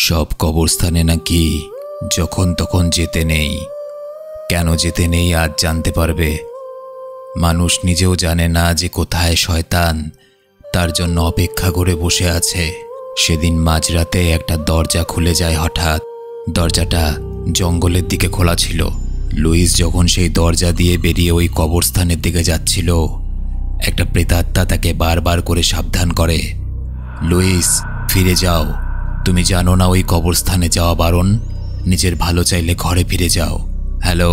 সব কবরস্থানে নাকি যখন তখন যেতে নেই। কেন যেতে নেই আজ জানতে পারবে। মানুষ নিজেও জানে না যে কোথায় শয়তান তার জন্য অপেক্ষা করে বসে আছে। সেদিন মাঝরাতে একটা দরজা খুলে যায় হঠাৎ। দরজাটা জঙ্গলের দিকে খোলা ছিল। লুইস যখন সেই দরজা দিয়ে বেরিয়ে ওই কবরস্থানের দিকে যাচ্ছিল, একটা প্রেতাত্মা তাকে বারবার করে সাবধান করে, লুইস ফিরে যাও, তুমি জানো না ওই কবরস্থানে যাওয়া বারণ, নিজের ভালো চাইলে ঘরে ফিরে যাও। Hello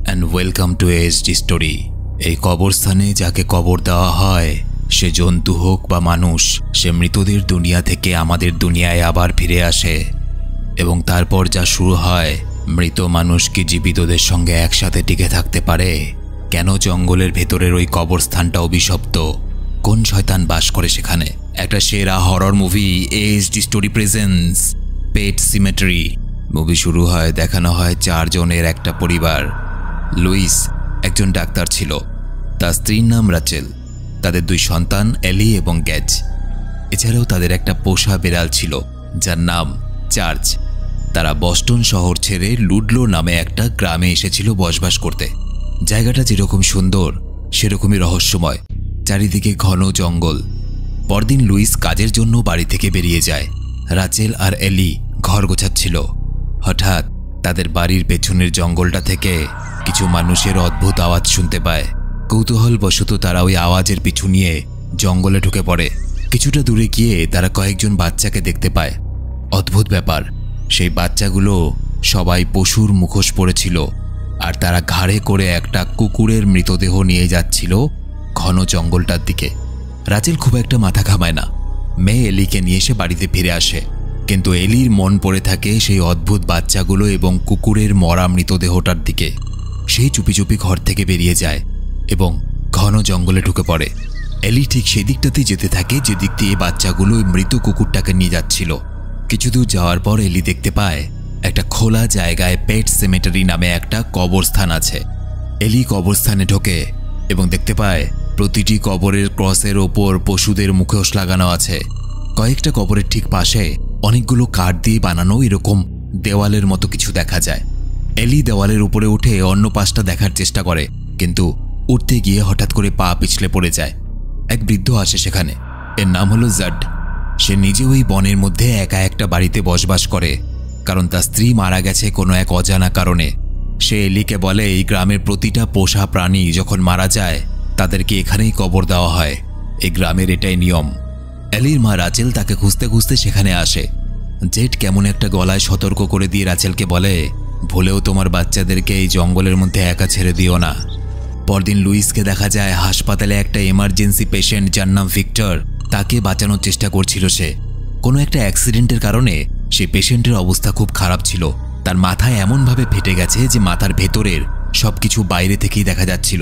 and welcome to ASD story. এই কবরস্থানে যাকে কবর দেওয়া হয়, সে জন্তু হোক বা মানুষ, সে মৃতদের দুনিয়া থেকে আমাদের দুনিয়ায় আবার ফিরে আসে এবং তারপর যা শুরু হয়। মৃত মানুষ কি জীবিতদের সঙ্গে একসাথে টিকে থাকতে পারে? কেন জঙ্গলের ভেতরের ওই কবরস্থানটা অভিশপ্ত? কোন শয়তান বাস করে সেখানে? একটা সেরা horror movie ASD story presents pet cemetery. Movie শুরু হয়, দেখানো হয় 4 জনের একটা পরিবার। লুইস একজন ডাক্তার ছিল, তার স্ত্রীর নাম রাচেল, তাদের 2 সন্তান এলি এবং গ্যাজ। এছাড়াও তাদের একটা পোষা বিড়াল ছিল যার নাম চার্চ। তারা বস্টন শহর ছেড়ে লুডলো নামে একটা গ্রামে এসেছিল বসবাস করতে। জায়গাটা যেরকম সুন্দর সেরকমই রহস্যময়, চারিদিকে ঘন জঙ্গল। পরদিন লুইস কাজের জন্য বাড়ি থেকে বেরিয়ে যায়। রাচেল আর এলি ঘর গোছাচ্ছিল। হঠাৎ তাদের বাড়ির পেছনের জঙ্গলটা থেকে কিছু মানুষের অদ্ভুত আওয়াজ শুনতে পায়। কৌতূহলবশত তারা ওই আওয়াজের পিছু নিয়ে জঙ্গলে ঢুকে পড়ে। কিছুটা দূরে গিয়ে তারা কয়েকজন বাচ্চাকে দেখতে পায়। অদ্ভুত ব্যাপার, সেই বাচ্চাগুলো সবাই পশুর মুখোশ পরেছিল আর তারা ঘাড়ে করে একটা কুকুরের মৃতদেহ নিয়ে যাচ্ছিল ঘন জঙ্গলটার দিকে। রাচেল খুব একটা মাথা ঘামায় না। মেয়ে এলিকে নিয়ে এসে বাড়িতে ফিরে আসে, কিন্তু এলির মন পড়ে থাকে সেই অদ্ভুত বাচ্চাগুলো এবং কুকুরের মরা মৃতদেহটার দিকে। সেই চুপি চুপি ঘর থেকে বেরিয়ে যায় এবং ঘন জঙ্গলে ঢুকে পড়ে। এলি ঠিক সেই দিকটাতেই যেতে থাকে যে দিক দিয়ে বাচ্চাগুলো ওই মৃত কুকুরটাকে নিয়ে যাচ্ছিল। কিছু দূর যাওয়ার পর এলি দেখতে পায় একটা খোলা জায়গায় পেট সিমেট্রি নামে একটা কবরস্থান আছে। এলি কবরস্থানে ঢোকে এবং দেখতে পায় প্রতিটি কবরের ক্রসের ওপর পশুদের মুখোশ লাগানো আছে। কয়েকটা কবরের ঠিক পাশে অনেকগুলো কাঠ দিয়ে বানানো এরকম দেওয়ালের মতো কিছু দেখা যায়। এলি দেওয়ালের উপরে উঠে অন্য পাশটা দেখার চেষ্টা করে, কিন্তু উঠতে গিয়ে হঠাৎ করে পা পিছলে পড়ে যায়। এক বৃদ্ধ আসে সেখানে, এর নাম হলো জাড। সে নিজে ওই বনের মধ্যে একা একটা বাড়িতে বসবাস করে, কারণ তার স্ত্রী মারা গেছে কোনো এক অজানা কারণে। সে এলিকে বলে এই গ্রামের প্রতিটা পোষা প্রাণী যখন মারা যায় তাদেরকে এখানেই কবর দেওয়া হয়, এই গ্রামের এটাই নিয়ম। এলির মা রাচেল তাকে খুঁজতে খুঁজতে সেখানে আসে। জেড কেমন একটা গলায় সতর্ক করে দিয়ে রাচেলকে বলে, ভুলেও তোমার বাচ্চাদেরকে এই জঙ্গলের মধ্যে একা ছেড়ে দিও না। পরদিন লুইসকে দেখা যায় হাসপাতালে একটা এমার্জেন্সি পেশেন্ট যার নাম ভিক্টর, তাকে বাঁচানোর চেষ্টা করছিল সে। কোনো একটা অ্যাক্সিডেন্টের কারণে সেই পেশেন্টের অবস্থা খুব খারাপ ছিল। তার মাথায় এমনভাবে ফেটে গেছে যে মাথার ভেতরের সবকিছু বাইরে থেকেই দেখা যাচ্ছিল।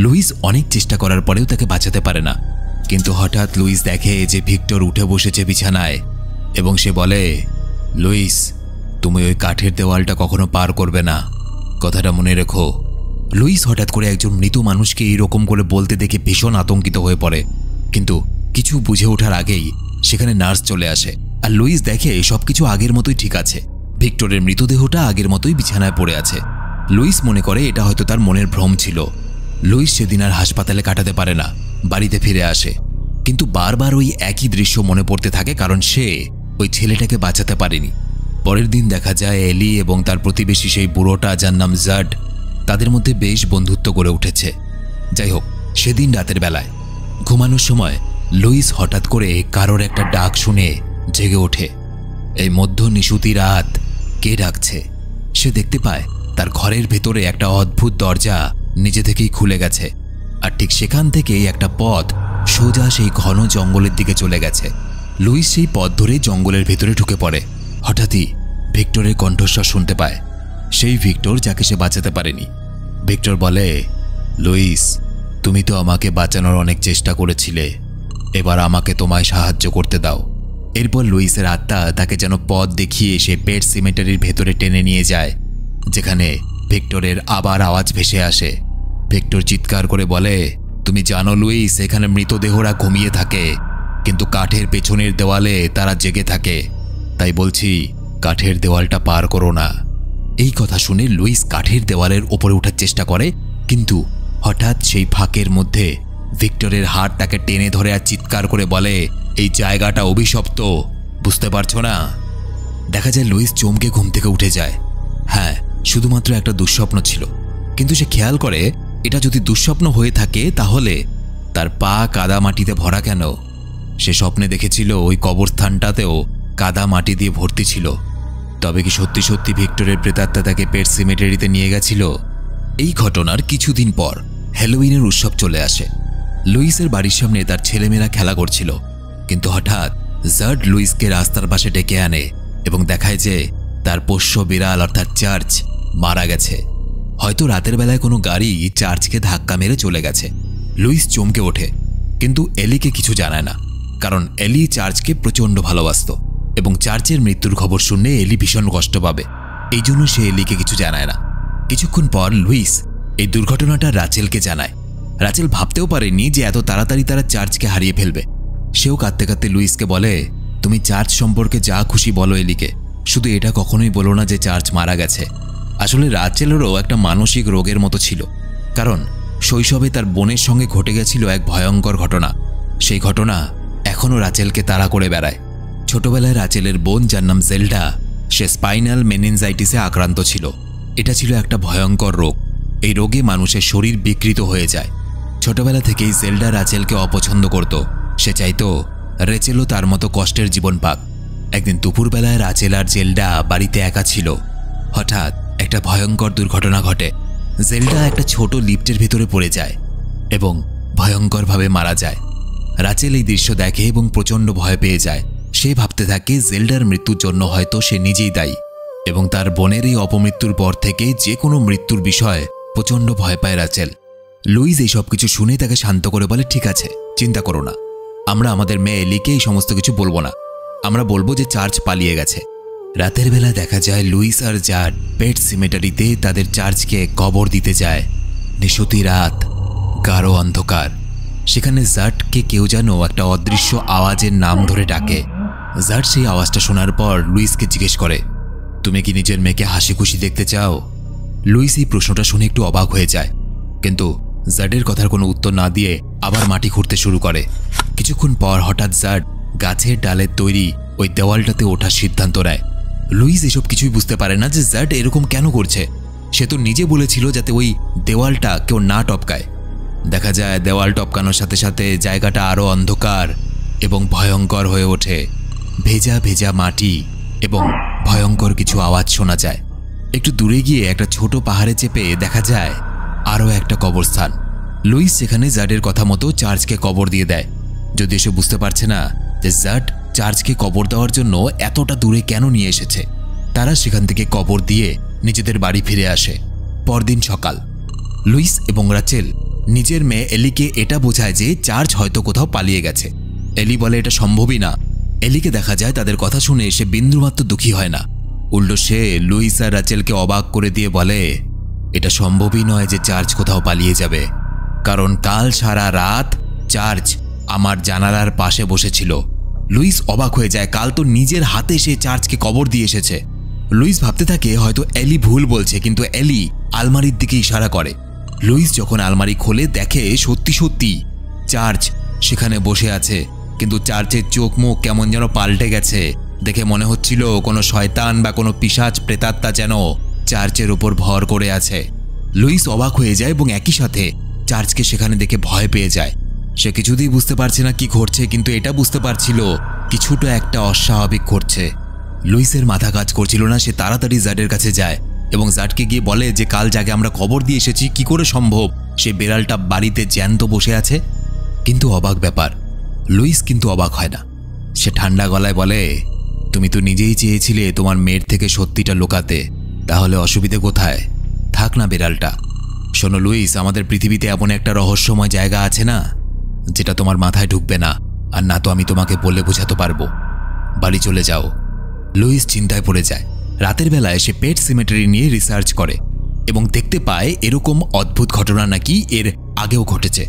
লুইস অনেক চেষ্টা করার পরেও তাকে বাঁচাতে পারে না, কিন্তু হঠাৎ লুইস দেখে যে ভিক্টর উঠে বসেছে বিছানায় এবং সে বলে, লুইস তুমি ওই কাঠের দেওয়ালটা কখনো পার করবে না, কথাটা মনে রেখো। লুইস হঠাৎ করে একজন মৃত মানুষকে এইরকম করে বলতে দেখে ভীষণ আতঙ্কিত হয়ে পড়ে, কিন্তু কিছু বুঝে ওঠার আগেই সেখানে নার্স চলে আসে আর লুইস দেখে সবকিছু আগের মতোই ঠিক আছে। ভিক্টরের মৃতদেহটা আগের মতোই বিছানায় পড়ে আছে। লুইস মনে করে এটা হয়তো তার মনের ভ্রম ছিল। লুইস সেদিন আর হাসপাতালে কাটাতে পারে না, বাড়িতে ফিরে আসে, কিন্তু বারবার ওই একই দৃশ্য মনে পড়তে থাকে, কারণ সে ওই ছেলেটাকে বাঁচাতে পারেনি। পরের দিন দেখা যায় এলি এবং তার প্রতিবেশী সেই বুড়োটা যার নাম জাড, তাদের মধ্যে বেশ বন্ধুত্ব গড়ে উঠেছে। যাই হোক, সেদিন রাতের বেলায় ঘুমানোর সময় লুইস হঠাৎ করে কারোর একটা ডাক শুনে জেগে ওঠে। এই মধ্য নিশুতি রাত, কে ডাকছে? সে দেখতে পায় তার ঘরের ভেতরে একটা অদ্ভুত দরজা নিজে থেকেই খুলে গেছে, আর ঠিক সেখান থেকেই একটা পথ সোজা সেই ঘন জঙ্গলের দিকে চলে গেছে। লুইস সেই পথ ধরে জঙ্গলের ভেতরে ঢুকে পড়ে। হঠাৎই ভিক্টরের কণ্ঠস্বর শুনতে পায়, সেই ভিক্টর যাকে সে বাঁচাতে পারেনি। ভিক্টর বলে, লুইস তুমি তো আমাকে বাঁচানোর অনেক চেষ্টা করেছিলে, এবার আমাকে তোমায় সাহায্য করতে দাও। এরপর লুইসের আত্মা তাকে যেন পথ দেখিয়ে সে পেট সিমেট্রির ভেতরে টেনে নিয়ে যায়, যেখানে ভিক্টরের আবার আওয়াজ ভেসে আসে। ভিক্টর চিৎকার করে বলে, তুমি জানো লুইস, এখানে মৃতদেহরা ঘুমিয়ে থাকে, কিন্তু কাঠের পেছনের দেওয়ালে তারা জেগে থাকে। তাই বলছি কাঠের দেওয়ালটা পার করো না। এই কথা শুনে লুইস কাঠের দেওয়ালের ওপরে ওঠার চেষ্টা করে, কিন্তু হঠাৎ সেই ফাঁকের মধ্যে ভিক্টরের হাতটাকে টেনে ধরে আর চিৎকার করে বলে, এই জায়গাটা অভিশপ্ত, বুঝতে পারছো না? দেখা যায় লুইস চমকে ঘুম থেকে উঠে যায়। হ্যাঁ, শুধুমাত্র একটা দুঃস্বপ্ন ছিল, কিন্তু সে খেয়াল করে এটা যদি দুঃস্বপ্ন হয়ে থাকে তাহলে তার পা কাদা মাটিতে ভরা কেন? সে স্বপ্নে দেখেছিল ওই কবরস্থানটাতেও কাদা মাটি দিয়ে ভর্তি ছিল। তবে কি সত্যি সত্যি ভিক্টরের প্রেতাত্মা তাকে পেট সিমেটারিতে নিয়ে গেছিল? এই ঘটনার কিছুদিন পর হ্যালোউইনের উৎসব চলে আসে। লুইসের বাড়ির সামনে তার ছেলেমেয়েরা খেলা করছিল, কিন্তু হঠাৎ জার্ড লুইসকে রাস্তার পাশে ডেকে আনে এবং দেখায় যে তার পোষ্য বিড়াল অর্থাৎ চার্চ মারা গেছে। হয়তো রাতের বেলায় কোনো গাড়ি চার্চকে ধাক্কা মেরে চলে গেছে। লুইস চমকে ওঠে, কিন্তু এলিকে কিছু জানায় না, কারণ এলি চার্চকে প্রচণ্ড ভালোবাসত এবং চার্চের মৃত্যুর খবর শুনলে এলি ভীষণ কষ্ট পাবে। এই জন্য সে এলিকে কিছু জানায় না। কিছুক্ষণ পর লুইস এই দুর্ঘটনাটা রাচেলকে জানায়। রাচেল ভাবতেও পারেনি যে এত তাড়াতাড়ি তারা চার্চকে হারিয়ে ফেলবে। সেও কাঁদতে কাঁদতে লুইসকে বলে, তুমি চার্চ সম্পর্কে যা খুশি বলো এলিকে, শুধু এটা কখনোই বলো না যে চার্চ মারা গেছে। আসলে রাচেলেরও একটা মানসিক রোগের মতো ছিল, কারণ শৈশবে তার বোনের সঙ্গে ঘটে গেছিল এক ভয়ঙ্কর ঘটনা। সেই ঘটনা এখনও রাচেলকে তাড়া করে বেড়ায়। ছোটবেলায় রাচেলের বোন, যার নাম জেল্ডা, সে স্পাইনাল মেনিনজাইটিসে আক্রান্ত ছিল। এটা ছিল একটা ভয়ঙ্কর রোগ। এই রোগে মানুষের শরীর বিকৃত হয়ে যায়। ছোটবেলা থেকেই জেল্ডা রাচেলকে অপছন্দ করত। সে চাইতো রেচেলও তার মতো কষ্টের জীবন পাক। একদিন দুপুরবেলায় রাচেল আর জেল্ডা বাড়িতে একা ছিল। হঠাৎ একটা ভয়ঙ্কর দুর্ঘটনা ঘটে। জেল্ডা একটা ছোট লিফটের ভেতরে পড়ে যায় এবং ভয়ঙ্করভাবে মারা যায়। রাচেল এই দৃশ্য দেখে এবং প্রচণ্ড ভয় পেয়ে যায়। সে ভাবতে থাকে জেল্ডার মৃত্যুর জন্য হয়তো সে নিজেই দায়ী, এবং তার বোনের এই অপমৃত্যুর পর থেকে যে কোনো মৃত্যুর বিষয়ে প্রচণ্ড ভয় পায় রাচেল। লুইস এই সব কিছু শুনে তাকে শান্ত করে বলে, ঠিক আছে, চিন্তা করো না, আমরা আমাদের মেয়ে এলিকে এই সমস্ত কিছু বলবো না। আমরা বলবো যে চার্চ পালিয়ে গেছে। রাতের বেলা দেখা যায় লুইস আর জার্ড পেট সিমেটারিতে তাদের চার্চকে কবর দিতে যায়। নিশুতি রাত, গাঢ় অন্ধকার। সেখানে জার্ডকে কেউ যেন একটা অদৃশ্য আওয়াজের নাম ধরে ডাকে। জার্ড সেই আওয়াজটা শোনার পর লুইসকে জিজ্ঞেস করে, তুমি কি নিজের মেয়েকে হাসি খুশি দেখতে চাও? লুইস এই প্রশ্নটা শুনে একটু অবাক হয়ে যায়, কিন্তু জার্ডের কথার কোনো উত্তর না দিয়ে আবার মাটি খুঁড়তে শুরু করে। কিছুক্ষণ পর হঠাৎ জার্ড গাছের ডালের তৈরি ওই দেওয়ালটাতে ওঠার সিদ্ধান্ত নেয়। লুইস এসব কিছুই বুঝতে পারে না যে জার্ড এরকম কেন করছে। সে তো নিজে বলেছিল যাতে ওই দেওয়ালটা কেউ না টপকায়। দেখা যায় দেওয়াল টপকানোর সাথে সাথে জায়গাটা আরও অন্ধকার এবং ভয়ঙ্কর হয়ে ওঠে। ভেজা ভেজা মাটি এবং ভয়ঙ্কর কিছু আওয়াজ শোনা যায়। একটু দূরে গিয়ে একটা ছোট পাহাড়ে চেপে দেখা যায় আরও একটা কবরস্থান। লুইস সেখানে জার্ডের কথা মতো চার্চকে কবর দিয়ে দেয়, যদি সে বুঝতে পারছে না যে জার্ড চার্চকে কবর দেওয়ার জন্য এতটা দূরে কেন নিয়ে এসেছে। তারা সেখান থেকে কবর দিয়ে নিজেদের বাড়ি ফিরে আসে। পরদিন সকাল, লুইস এবং রাচেল নিজের মেয়ে এলিকে এটা বোঝায় যে চার্চ হয়তো কোথাও পালিয়ে গেছে। এলি বলে এটা সম্ভবই না। এলিকে দেখা যায় তাদের কথা শুনে সে বিন্দুমাত্র দুঃখী হয় না। উল্টো সে লুইস আর রাচেলকে অবাক করে দিয়ে বলে, এটা সম্ভবই নয় যে চার্চ কোথাও পালিয়ে যাবে, কারণ কাল সারা রাত চার্চ আমার জানালার পাশে বসেছিল। লুইস অবাক হয়ে যায়, কাল তো নিজের হাতে সে চার্চকে কবর দিয়ে এসেছে। লুইস ভাবতে থাকে হয়তো এলি ভুল বলছে, কিন্তু এলি আলমারির দিকে ইশারা করে। লুইস যখন আলমারি খোলে দেখে সত্যি সত্যি চার্চ সেখানে বসে আছে, কিন্তু চার্চের চোখ মুখ কেমন যেন পাল্টে গেছে। দেখে মনে হচ্ছিল কোনো শয়তান বা কোনো পিশাচ প্রেতাত্মা যেন চার্চের উপর ভর করে আছে। লুইস অবাক হয়ে যায় এবং একই সাথে চার্চকে সেখানে দেখে ভয় পেয়ে যায়। সে কিছুতেই বুঝতে পারছে না কি ঘটছে, কিন্তু এটা বুঝতে পারছিল কিছুটা একটা অস্বাভাবিক ঘটছে। লুইসের মাথা কাজ করছিল না। সে তাড়াতাড়ি জার্ডের কাছে যায় এবং জার্ডকে গিয়ে বলে যে কাল যাকে আমরা কবর দিয়ে এসেছি কি করে সম্ভব সে বেড়ালটা বাড়িতে জ্যান্ত বসে আছে। কিন্তু অবাক ব্যাপার, লুইস কিন্তু অবাক হয় না। সে ঠান্ডা গলায় বলে, তুমি তো নিজেই চেয়েছিলে তোমার মেয়ের থেকে সত্যিটা লুকাতে, তাহলে অসুবিধে কোথায়? থাক না বেড়ালটা। শোনো লুইস, আমাদের পৃথিবীতে এমন একটা রহস্যময় জায়গা আছে না যেটা তোমার মাথায় ঢুকবে না, আর না তো আমি তোমাকে বলে বোঝাতে পারবো। বাড়ি চলে যাও। লুইস চিন্তায় পড়ে যায়। রাতের বেলায় সে পেট সিমেটারি নিয়ে রিসার্চ করে এবং দেখতে পায় এরকম অদ্ভুত ঘটনা নাকি এর আগেও ঘটেছে।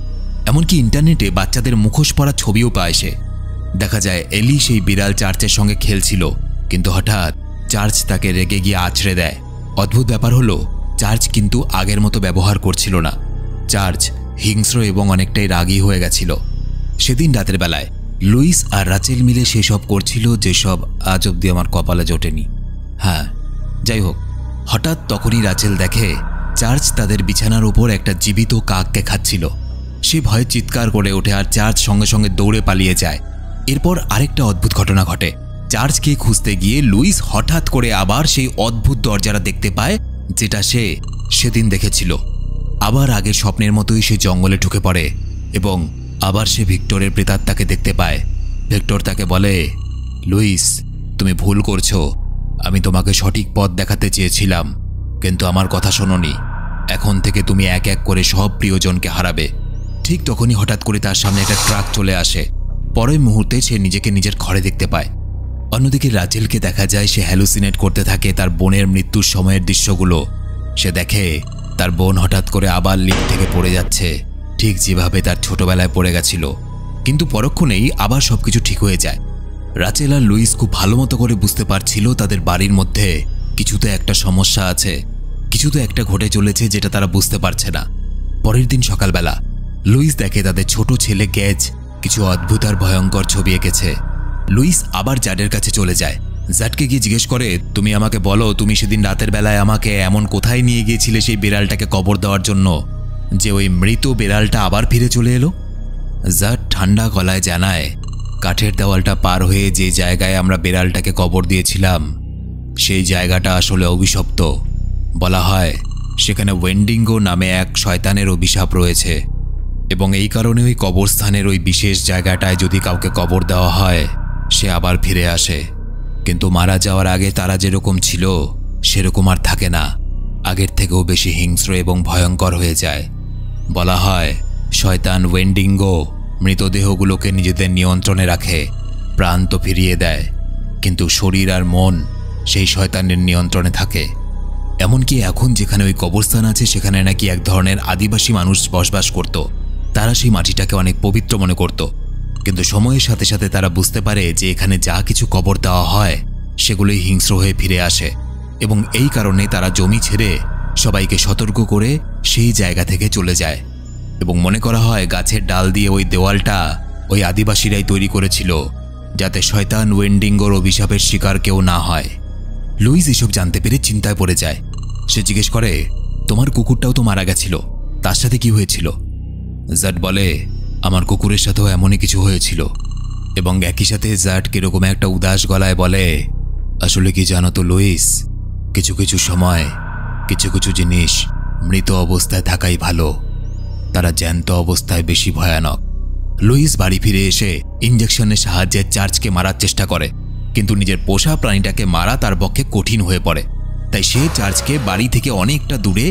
এমনকি ইন্টারনেটে বাচ্চাদের মুখোশ পরা ছবিও পায় সে। দেখা যায় এলি সেই বিড়াল চার্চের সঙ্গে খেলছিল, কিন্তু হঠাৎ চার্চ তাকে রেগে গিয়ে আছড়ে দেয়। অদ্ভুত ব্যাপার হলো, চার্চ কিন্তু আগের মতো ব্যবহার করছিল না। চার্চ হিংস্র এবং অনেকটাই রাগী হয়ে গেছিল। সেদিন রাতের বেলায় লুইস আর রাচেল মিলে সেসব করছিল যেসব আজ অব্দি আমার কপালে জোটেনি। হ্যাঁ, যাই হোক, হঠাৎ তখনই রাচেল দেখে চার্চ তাদের বিছানার উপর একটা জীবিত কাককে খাচ্ছিল। সে ভয়ে চিৎকার করে ওঠে আর চার্চ সঙ্গে সঙ্গে দৌড়ে পালিয়ে যায়। এরপর আরেকটা অদ্ভুত ঘটনা ঘটে। চার্চকে খুঁজতে গিয়ে লুইস হঠাৎ করে আবার সেই অদ্ভুত দরজাটা দেখতে পায় যেটা সে সেদিন দেখেছিল। আবার আগের স্বপ্নের মতোই সে জঙ্গলে ঢুকে পড়ে এবং আবার সে ভিক্টরের প্রেতাত্মাকে দেখতে পায়। ভিক্টর তাকে বলে, লুইস, তুমি ভুল করছো। আমি তোমাকে সঠিক পথ দেখাতে চেয়েছিলাম, কিন্তু আমার কথা শোনোনি। এখন থেকে তুমি এক এক করে সব প্রিয়জনকে হারাবে। ঠিক তখনই হঠাৎ করে তার সামনে একটা ট্রাক চলে আসে। পরের মুহূর্তে সে নিজেকে নিজের ঘরে দেখতে পায়। অন্যদিকে রাচেলকে দেখা যায় সে হ্যালুসিনেট করতে থাকে তার বোনের মৃত্যুর সময়ের দৃশ্যগুলো। সে দেখে তার বোন হঠাৎ করে আবার লিফট থেকে পড়ে যাচ্ছে, ঠিক যেভাবে তার ছোটবেলায় পড়ে গেছিল। কিন্তু পরক্ষণেই আবার সবকিছু ঠিক হয়ে যায়। রাচেল আর লুইস খুব ভালো মতো করে বুঝতে পারছিল তাদের বাড়ির মধ্যে কিছুতে একটা সমস্যা আছে, কিছুতে একটা ঘটে চলেছে যেটা তারা বুঝতে পারছে না। পরের দিন সকালবেলা লুইস দেখে তাদের ছোট ছেলে গ্যাজ কিছু অদ্ভুত আর ভয়ঙ্কর ছবি এঁকেছে। লুইস আবার জাডের কাছে চলে যায়। জাডকে গিয়ে জিজ্ঞেস করে, তুমি আমাকে বলো, তুমি সেদিন রাতের বেলায় আমাকে এমন কোথায় নিয়ে গিয়েছিলে সেই বিড়ালটাকে কবর দেওয়ার জন্য যে ওই মৃত বিড়ালটা আবার ফিরে চলে এলো? জাড ঠান্ডা গলায় জানায়, কাঠের দেওয়ালটা পার হয়ে যে জায়গায় আমরা বিড়ালটাকে কবর দিয়েছিলাম সেই জায়গাটা আসলে অভিশপ্ত। বলা হয় সেখানে ওয়েন্ডিঙ্গো নামে এক শয়তানের অভিশাপ রয়েছে এবং এই কারণে ওই কবরস্থানের ওই বিশেষ জায়গাটায় যদি কাউকে কবর দেওয়া হয় সে আবার ফিরে আসে। কিন্তু মারা যাওয়ার আগে তারা যেরকম ছিল সেরকম আর থাকে না, আগের থেকেও বেশি হিংস্র এবং ভয়ঙ্কর হয়ে যায়। বলা হয় শয়তান ওয়েন্ডিঙ্গো মৃতদেহগুলোকে নিজেদের নিয়ন্ত্রণে রাখে, প্রাণ তো ফিরিয়ে দেয়, কিন্তু শরীর আর মন সেই শয়তানের নিয়ন্ত্রণে থাকে। এমনকি এখন যেখানে ওই কবরস্থান আছে সেখানে নাকি এক ধরনের আদিবাসী মানুষ বসবাস করত। তারা সেই মাটিটাকে অনেক পবিত্র মনে করত, কিন্তু সময়ের সাথে সাথে তারা বুঝতে পারে যে এখানে যা কিছু কবর দেওয়া হয় সেগুলোই হিংস্র হয়ে ফিরে আসে এবং এই কারণে তারা জমি ছেড়ে সবাইকে সতর্ক করে সেই জায়গা থেকে চলে যায়। এবং মনে করা হয় গাছের ডাল দিয়ে ওই দেওয়ালটা ওই আদিবাসীরাই তৈরি করেছিল যাতে শয়তান ওয়েন্ডিঙ্গোর অভিশাপের শিকার কেউ না হয়। লুইস এসব জানতে পেরে চিন্তায় পড়ে যায়। সে জিজ্ঞেস করে, তোমার কুকুরটাও তো মারা গেছিল, তার সাথে কি হয়েছিল? জাড বলে, আমার কুকুরের সাথেও এমনই কিছু হয়েছিল। এবং একই সাথে জাড কিরকম একটা উদাস গলায় বলে, আসলে কি জানো তো লুইস, কিছু কিছু সময় কিছু কিছু জিনিস মৃত অবস্থায় থাকাই ভালো, তারা জ্যান্ত অবস্থায় বেশি ভয়ানক। লুইস বাড়ি ফিরে এসে ইঞ্জেকশনের সাহায্যে চার্চকে মারার চেষ্টা করে, কিন্তু নিজের পোষা প্রাণীটাকে মারা তার পক্ষে কঠিন হয়ে পড়ে। তাই সে চার্চকে বাড়ি থেকে অনেকটা দূরে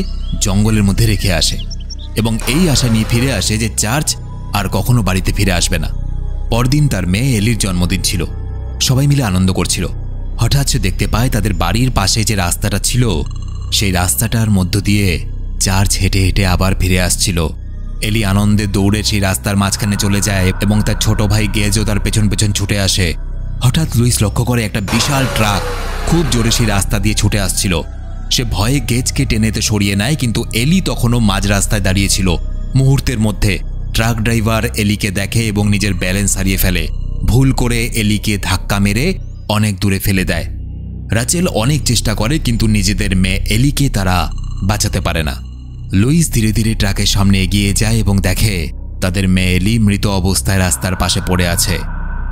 জঙ্গলের মধ্যে রেখে আসে এবং এই আশা নিয়ে ফিরে আসে যে চার্চ আর কখনো বাড়িতে ফিরে আসবে না। পরদিন তার মেয়ে এলির জন্মদিন ছিল। সবাই মিলে আনন্দ করছিল। হঠাৎ সে দেখতে পায় তাদের বাড়ির পাশে যে রাস্তাটা ছিল সেই রাস্তাটার মধ্য দিয়ে চার্চ হেঁটে হেঁটে আবার ফিরে আসছিল। এলি আনন্দে দৌড়ে সেই রাস্তার মাঝখানে চলে যায় এবং তার ছোট ভাই গেজও তার পেছন পেছন ছুটে আসে। হঠাৎ লুইস লক্ষ্য করে একটা বিশাল ট্রাক খুব জোরে সেই রাস্তা দিয়ে ছুটে আসছিল। সে ভয়ে গেজকে টেনেতে সরিয়ে নেয়, কিন্তু এলি তখনও মাঝ রাস্তায় দাঁড়িয়েছিল। মুহূর্তের মধ্যে ট্রাক ড্রাইভার এলিকে দেখে এবং নিজের ব্যালেন্স হারিয়ে ফেলে। ভুল করে এলিকে ধাক্কা মেরে অনেক দূরে ফেলে দেয়। রাচেল অনেক চেষ্টা করে কিন্তু নিজেদের মেয়ে এলিকে তারা বাঁচাতে পারে না। লুইস ধীরে ধীরে ট্রাকের সামনে এগিয়ে যায় এবং দেখে তাদের মেয়ে এলি মৃত অবস্থায় রাস্তার পাশে পড়ে আছে।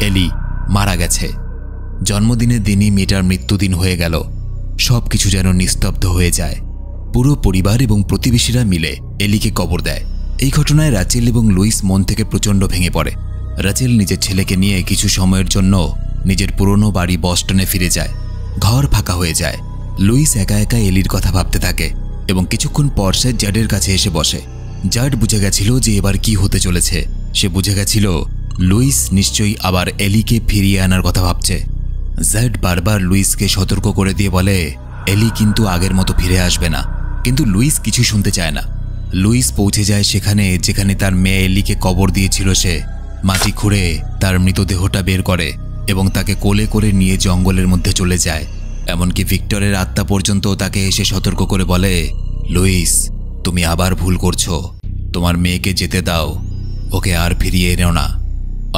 এলি মারা গেছে। জন্মদিনের দিনই মেয়েটার মৃত্যুদিন হয়ে গেল। সব কিছু যেন নিস্তব্ধ হয়ে যায়। পুরো পরিবার এবং প্রতিবেশীরা মিলে এলিকে কবর দেয়। এই ঘটনায় রাচেল এবং লুইস মন থেকে প্রচণ্ড ভেঙে পড়ে। রাচেল নিজের ছেলেকে নিয়ে কিছু সময়ের জন্য নিজের পুরনো বাড়ি বস্টনে ফিরে যায়। ঘর ফাঁকা হয়ে যায়। লুইস একা একা এলির কথা ভাবতে থাকে এবং কিছুক্ষণ পর সে জাডের কাছে এসে বসে। জাড বুঝে গেছিল যে এবার কি হতে চলেছে। সে বুঝে গেছিল লুইস নিশ্চয়ই আবার এলিকে ফিরিয়ে আনার কথা ভাবছে। জাড বারবার লুইসকে সতর্ক করে দিয়ে বলে, এলি কিন্তু আগের মতো ফিরে আসবে না, কিন্তু লুইস কিছু শুনতে চায় না। লুইস পৌঁছে যায় সেখানে যেখানে তার মেয়ে এলিকে কবর দিয়েছিল। সে মাটি খুঁড়ে তার মৃতদেহটা বের করে এবং তাকে কোলে করে নিয়ে জঙ্গলের মধ্যে চলে যায়। এমনকি ভিক্টরের আত্মা পর্যন্ত তাকে এসে সতর্ক করে বলে, লুইস, তুমি আবার ভুল করছো, তোমার মেয়েকে যেতে দাও, ওকে আর ফিরিয়ে এনেও না।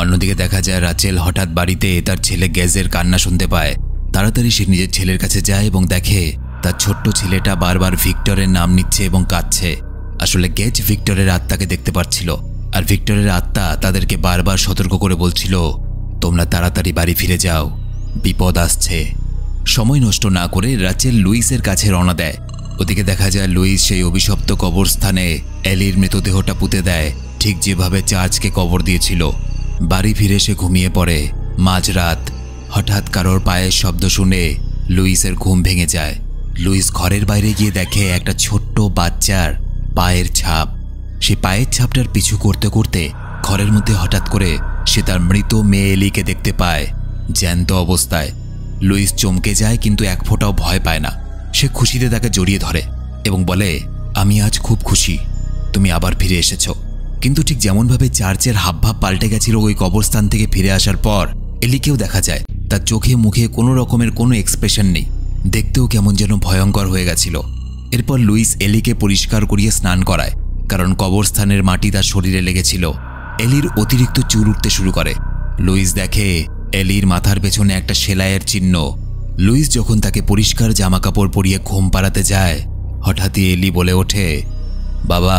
অন্যদিকে দেখা যায় রাচেল হঠাৎ বাড়িতে তার ছেলে গ্যাজের কান্না শুনতে পায়। তাড়াতাড়ি সে নিজের ছেলের কাছে যায় এবং দেখে তার ছোট্ট ছেলেটা বারবার ভিক্টরের নাম নিচ্ছে এবং কাঁদছে। আসলে গ্যাজ ভিক্টরের আত্মাকে দেখতে পাচ্ছিল, আর ভিক্টরের আত্মা তাদেরকে বারবার সতর্ক করে বলছিল, তোমরা তাড়াতাড়ি বাড়ি ফিরে যাও, বিপদ আসছে। সময় নষ্ট না করে রাচেল লুইসের কাছে রওনা দেয়। ওদিকে দেখা যায় লুইস সেই অভিশপ্ত কবরস্থানে এলির মৃতদেহটা পুঁতে দেয়, ঠিক যেভাবে চার্চকে কবর দিয়েছিল। বাড়ি ফিরে সে ঘুমিয়ে পড়ে। মাঝরাত হঠাৎ কারোর পায়ের শব্দ শুনে লুইসের ঘুম ভেঙে যায়। লুইস ঘরের বাইরে গিয়ে দেখে একটা ছোট্ট বাচ্চার পায়ের ছাপ। সে পায়ের ছাপটার পিছু করতে করতে ঘরের মধ্যে হঠাৎ করে সে তার মৃত মেয়ে এলিকে দেখতে পায় জ্যান্ত অবস্থায়। লুইস চমকে যায়, কিন্তু এক ফোঁটাও ভয় পায় না। সে খুশিতে তাকে জড়িয়ে ধরে এবং বলে, আমি আজ খুব খুশি, তুমি আবার ফিরে এসেছো। কিন্তু ঠিক যেমনভাবে চার্চের হাবভাব পাল্টে গেছিল ওই কবরস্থান থেকে ফিরে আসার পর, এলিকেও দেখা যায় তার চোখে মুখে কোনো রকমের কোনো এক্সপ্রেশন নেই, দেখতেও কেমন যেন ভয়ঙ্কর হয়ে গেছিল। এরপর লুইস এলিকে পরিষ্কার করিয়ে স্নান করায়, কারণ কবরস্থানের মাটি তার শরীরে লেগেছিল। এলির অতিরিক্ত চুল উঠতে শুরু করে। লুইস দেখে এলির মাথার পেছনে একটা সেলাইয়ের চিহ্ন। লুইস যখন তাকে পরিষ্কার জামাকাপড় পরিয়ে ঘুম পাড়াতে যায়, হঠাৎই এলি বলে ওঠে, বাবা,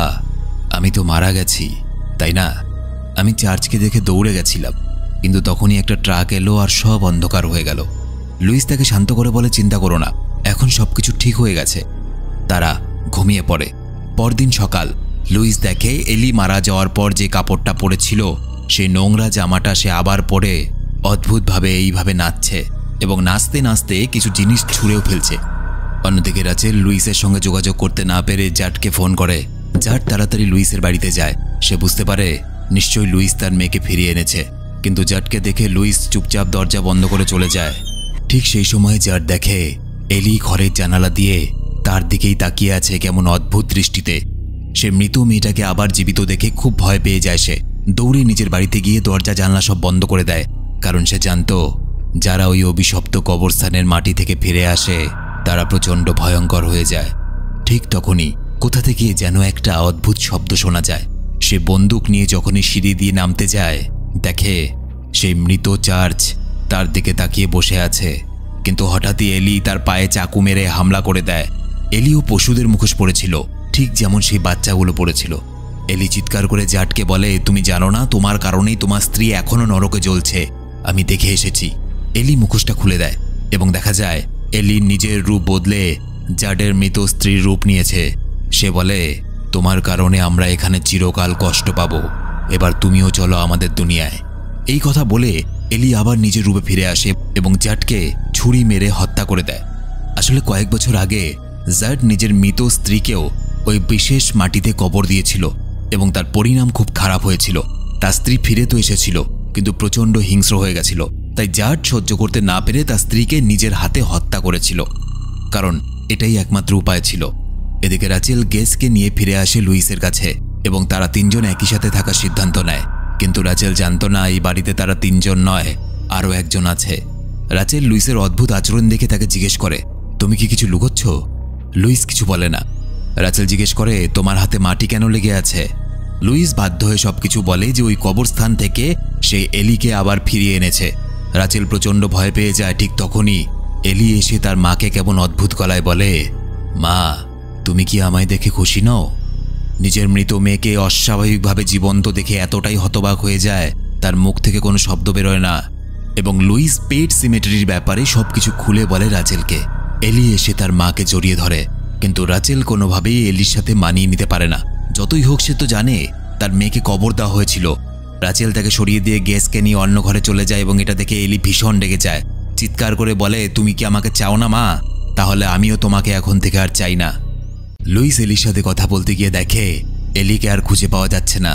আমি তো মারা গেছি, তাই না? আমি চার্চকে দেখে দৌড়ে গেছিলাম, কিন্তু তখনই একটা ট্রাক এলো আর সব অন্ধকার হয়ে গেল। লুইস তাকে শান্ত করে বলে, চিন্তা করো না, এখন সবকিছু ঠিক হয়ে গেছে। তারা ঘুমিয়ে পড়ে। পরদিন সকাল, লুইস দেখে এলি মারা যাওয়ার পর যে কাপড়টা পরেছিল সেই নোংরা জামাটা সে আবার পরে অদ্ভুতভাবে এইভাবে নাচছে এবং নাচতে নাচতে কিছু জিনিস ছুঁড়েও ফেলছে। অন্যদিকে রাচেল লুইসের সঙ্গে যোগাযোগ করতে না পেরে জাটকে ফোন করে। জাট তাড়াতাড়ি লুইসের বাড়িতে যায়। সে বুঝতে পারে নিশ্চয়ই লুইস তার মেয়েকে ফিরিয়ে এনেছে, কিন্তু জাটকে দেখে লুইস চুপচাপ দরজা বন্ধ করে চলে যায়। ঠিক সেই সময় জাট দেখে এলি ঘরের জানালা দিয়ে তার দিকেই তাকিয়ে আছে কেমন অদ্ভুত দৃষ্টিতে। সে মৃত মেয়েটাকে আবার জীবিত দেখে খুব ভয় পেয়ে যায়। সে দৌড়ে নিজের বাড়িতে গিয়ে দরজা জানলা সব বন্ধ করে দেয়, কারণ সে জানত যারা ওই অভিশপ্ত কবরস্থানের মাটি থেকে ফিরে আসে তারা প্রচণ্ড ভয়ঙ্কর হয়ে যায়। ঠিক তখনই কোথা থেকে যেন একটা অদ্ভুত শব্দ শোনা যায়। সে বন্দুক নিয়ে যখনই সিঁড়ি দিয়ে নামতে যায়, দেখে সেই মৃত চার্চ তার দিকে তাকিয়ে বসে আছে। কিন্তু হঠাৎই এলি তার পায়ে চাকু মেরে হামলা করে দেয়। এলিও পশুদের মুখোশ পড়েছিল, ঠিক যেমন সেই বাচ্চাগুলো পড়েছিল। এলি চিৎকার করে জাটকে বলে, তুমি জানো না তোমার কারণেই তোমার স্ত্রী এখনো নরকে জ্বলছে, আমি দেখে এসেছি। এলি মুখোশটা খুলে দেয় এবং দেখা যায় এলি নিজের রূপ বদলে জাটের মৃত স্ত্রীর রূপ নিয়েছে। সে বলে, তোমার কারণে আমরা এখানে চিরকাল কষ্ট পাবো, এবার তুমিও চলো আমাদের দুনিয়ায়। এই কথা বলে এলি আবার নিজের রূপে ফিরে আসে এবং জাটকে ছুরি মেরে হত্যা করে দেয়। আসলে কয়েক বছর আগে জাট নিজের মৃত স্ত্রীকেও ওই বিশেষ মাটিতে কবর দিয়েছিল এবং তার পরিণাম খুব খারাপ হয়েছিল। তার স্ত্রী ফিরে তো এসেছিল, কিন্তু প্রচণ্ড হিংস্র হয়ে গেছিল। তাই জাট সহ্য করতে না পেরে তার স্ত্রীকে নিজের হাতে হত্যা করেছিল, কারণ এটাই একমাত্র উপায় ছিল। এদিকে রাচেল গেসকে নিয়ে ফিরে আসে লুইসের কাছে এবং তারা তিনজন একই সাথে থাকার সিদ্ধান্ত নেয়। কিন্তু রাচেল জানত না এই বাড়িতে তারা তিনজন নয়, আরও একজন আছে। রাচেল লুইসের অদ্ভুত আচরণ দেখে তাকে জিজ্ঞেস করে, তুমি কি কিছু লুকোচ্ছ? লুইস কিছু বলে না। রাচেল জিজ্ঞেস করে, তোমার হাতে মাটি কেন লেগে আছে? লুইস বাধ্য হয়ে সবকিছু বলে যে ওই কবরস্থান থেকে সে এলিকে আবার ফিরিয়ে এনেছে। রাচেল প্রচণ্ড ভয় পেয়ে যায়। ঠিক তখনই এলি এসে তার মাকে কেমন অদ্ভুত গলায় বলে, মা, তুমি কি আমায় দেখে খুশি নও? নিজের মৃত মেয়েকে অস্বাভাবিকভাবে জীবন্ত দেখে এতটাই হতবাক হয়ে যায় তার মুখ থেকে কোনো শব্দ বেরোয় না। এবং লুইস পেট সিমেট্রির ব্যাপারে সবকিছু খুলে বলে রাচেলকে। এলি এসে তার মাকে জড়িয়ে ধরে, কিন্তু রাচেল কোনোভাবেই এলির সাথে মানিয়ে নিতে পারে না। যতই হোক সে তো জানে তার মেয়েকে কবর দেওয়া হয়েছিল। রাচেল তাকে সরিয়ে দিয়ে গ্যাসকে নিয়ে অন্য ঘরে চলে যায় এবং এটা দেখে এলি ভীষণ রেগে যায়। চিৎকার করে বলে, তুমি কি আমাকে চাও না মা? তাহলে আমিও তোমাকে এখন থেকে আর চাই না। লুইস এলির সাথে কথা বলতে গিয়ে দেখে এলিকে আর খুঁজে পাওয়া যাচ্ছে না।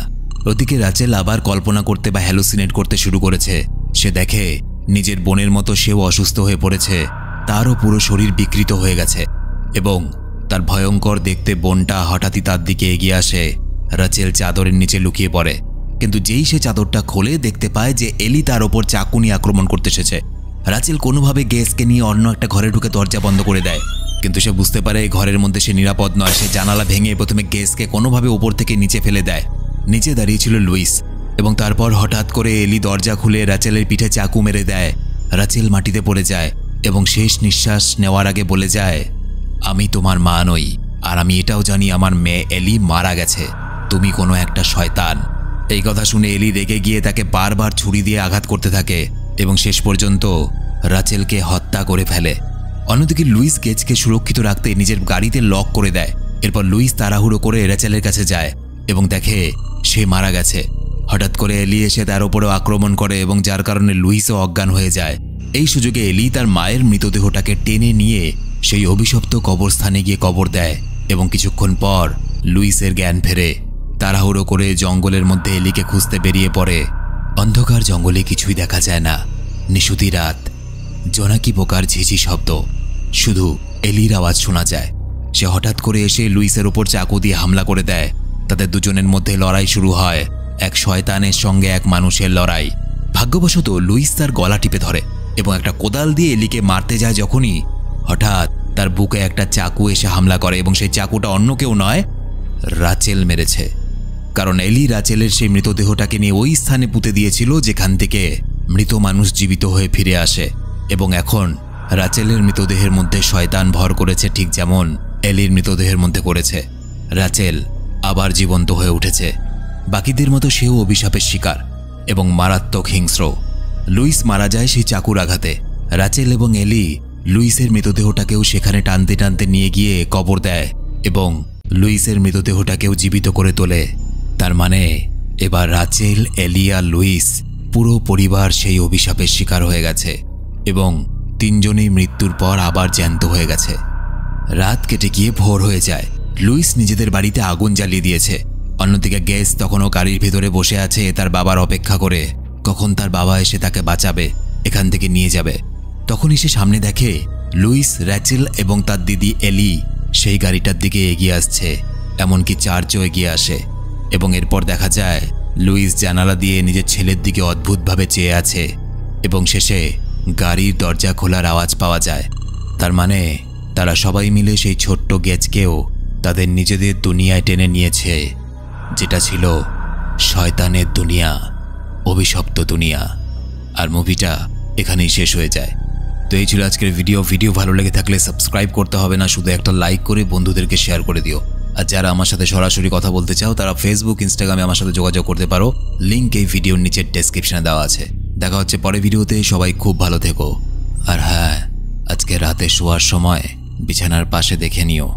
ওদিকে রাচেল আবার কল্পনা করতে বা হ্যালুসিনেট করতে শুরু করেছে। সে দেখে নিজের বোনের মতো সেও অসুস্থ হয়ে পড়েছে, তারও পুরো শরীর বিকৃত হয়ে গেছে এবং তার ভয়ঙ্কর দেখতে বোনটা হঠাৎই তার দিকে এগিয়ে আসে। রাচেল চাদরের নিচে লুকিয়ে পড়ে, কিন্তু যেই সে চাদরটা খোলে দেখতে পায় যে এলি তার ওপর চাকু নিয়ে আক্রমণ করতে এসেছে। রাচেল কোনোভাবে গেসকে নিয়ে অন্য একটা ঘরে ঢুকে দরজা বন্ধ করে দেয়, কিন্তু সে বুঝতে পারে ঘরের মধ্যে সে নিরাপদ নয়। সে জানালা ভেঙে প্রথমে গেসকে কোনোভাবে উপর থেকে নিচে ফেলে দেয়। নিচে দাঁড়িয়ে ছিল লুইস, এবং তারপর হঠাৎ করে এলি দরজা খুলে রাচেলের পিঠে চাকু মেরে দেয়। রাচেল মাটিতে পড়ে যায় এবং শেষ নিঃশ্বাস নেওয়ার আগে বলে যায়, আমি তোমার মা নই, আর আমি এটাও জানি আমার মেয়ে এলি মারা গেছে। তুমি কোনো একটা শয়তান। এই কথা শুনে এলি রেগে গিয়ে তাকে বারবার ছুরি দিয়ে আঘাত করতে থাকে এবং শেষ পর্যন্ত রাচেলকে হত্যা করে ফেলে। অন্যদিকে লুইস গেজকে সুরক্ষিত রাখতে নিজের গাড়িতে লক করে দেয়। এরপর লুইস তাড়াহুড়ো করে রাচেলের কাছে যায় এবং দেখে সে মারা গেছে। হঠাৎ করে এলি এসে তার উপরেও আক্রমণ করে এবং যার কারণে লুইসও অজ্ঞান হয়ে যায়। এই সুযোগে এলি তার মায়ের মৃতদেহটাকে টেনে নিয়ে সেই অভিশপ্ত কবরস্থানে গিয়ে কবর দেয় এবং কিছুক্ষণ পর লুইসের জ্ঞান ফেরে। তাড়াহুড়ো করে জঙ্গলের মধ্যে এলিকে খুঁজতে বেরিয়ে পড়ে। অন্ধকার জঙ্গলে কিছুই দেখা যায় না, নিশুতি রাত, জোনাকি পোকার ঝিঝি শব্দ, শুধু এলির আওয়াজ শোনা যায়। সে হঠাৎ করে এসে লুইসের ওপর চাকু দিয়ে হামলা করে দেয়। তাদের দুজনের মধ্যে লড়াই শুরু হয়, এক শয়তানের সঙ্গে এক মানুষের লড়াই। ভাগ্যবশত লুইস তার গলা টিপে ধরে এবং একটা কোদাল দিয়ে এলিকে মারতে যায়। যখনই হঠাৎ তার বুকে একটা চাকু এসে হামলা করে এবং সেই চাকুটা অন্য কেউ নয়, রাচেল মেরেছে। কারণ এলি রাচেলের সেই মৃতদেহটাকে নিয়ে ওই স্থানে পুঁতে দিয়েছিল যেখান থেকে মৃত মানুষ জীবিত হয়ে ফিরে আসে। এবং এখন রাচেলের মৃতদেহের মধ্যে শয়তান ভর করেছে, ঠিক যেমন এলির মৃতদেহের মধ্যে করেছে। রাচেল আবার জীবন্ত হয়ে উঠেছে। বাকিদের মতো সেও অভিশাপের শিকার এবং মারাত্মক হিংস্র। লুইস মারা যায় সেই চাকুর আঘাতে। রাচেল এবং এলি লুইসের মৃতদেহটাকেও সেখানে টানতে টানতে নিয়ে গিয়ে কবর দেয় এবং লুইসের মৃতদেহটাকেও জীবিত করে তোলে। তার মানে এবার রাচেল, এলি আর লুইস পুরো পরিবার সেই অভিশাপের শিকার হয়ে গেছে এবং তিনজনেই মৃত্যুর পর আবার জ্যান্ত হয়ে গেছে। রাত কেটে গিয়ে ভোর হয়ে যায়। লুইস নিজেদের বাড়িতে আগুন জ্বালিয়ে দিয়েছে। অন্যদিকে গেস তখনও গাড়ির ভেতরে বসে আছে তার বাবার অপেক্ষা করে, কখন তার বাবা এসে তাকে বাঁচাবে, এখান থেকে নিয়ে যাবে। তখনই সে সামনে দেখে লুইস, রাচেল এবং তার দিদি এলি সেই গাড়িটার দিকে এগিয়ে আসছে। এমনকি চার্চও এগিয়ে আসে এবং এরপর দেখা যায় লুইস জানালা দিয়ে নিজের ছেলের দিকে অদ্ভুতভাবে চেয়ে আছে এবং শেষে গাড়ির দরজা খোলার আওয়াজ পাওয়া যায়। তার মানে তারা সবাই মিলে সেই ছোট্ট গেজকেও তাদের নিজেদের দুনিয়ায় টেনে নিয়েছে, যেটা ছিল শয়তানের দুনিয়া, অভিশপ্ত দুনিয়া। আর মুভিটা এখানেই শেষ হয়ে যায়। তো এই ছিল আজকের ভিডিও ভালো লেগে থাকলে সাবস্ক্রাইব করতে হবে না, শুধু একটা লাইক করে বন্ধুদেরকে শেয়ার করে দিও। আর যারা আমার সাথে সরাসরি কথা বলতে চাও তারা ফেসবুক, ইনস্টাগ্রামে আমার সাথে যোগাযোগ করতে পারো। লিংক এই ভিডিওর নিচের ডেসক্রিপশনে দেওয়া আছে। দেখা হচ্ছে পরের ভিডিওতে। সবাই খুব ভালো থেকো। আর হ্যাঁ, আজকে রাতে শোয়ার সময় বিছানার পাশে দেখে নিও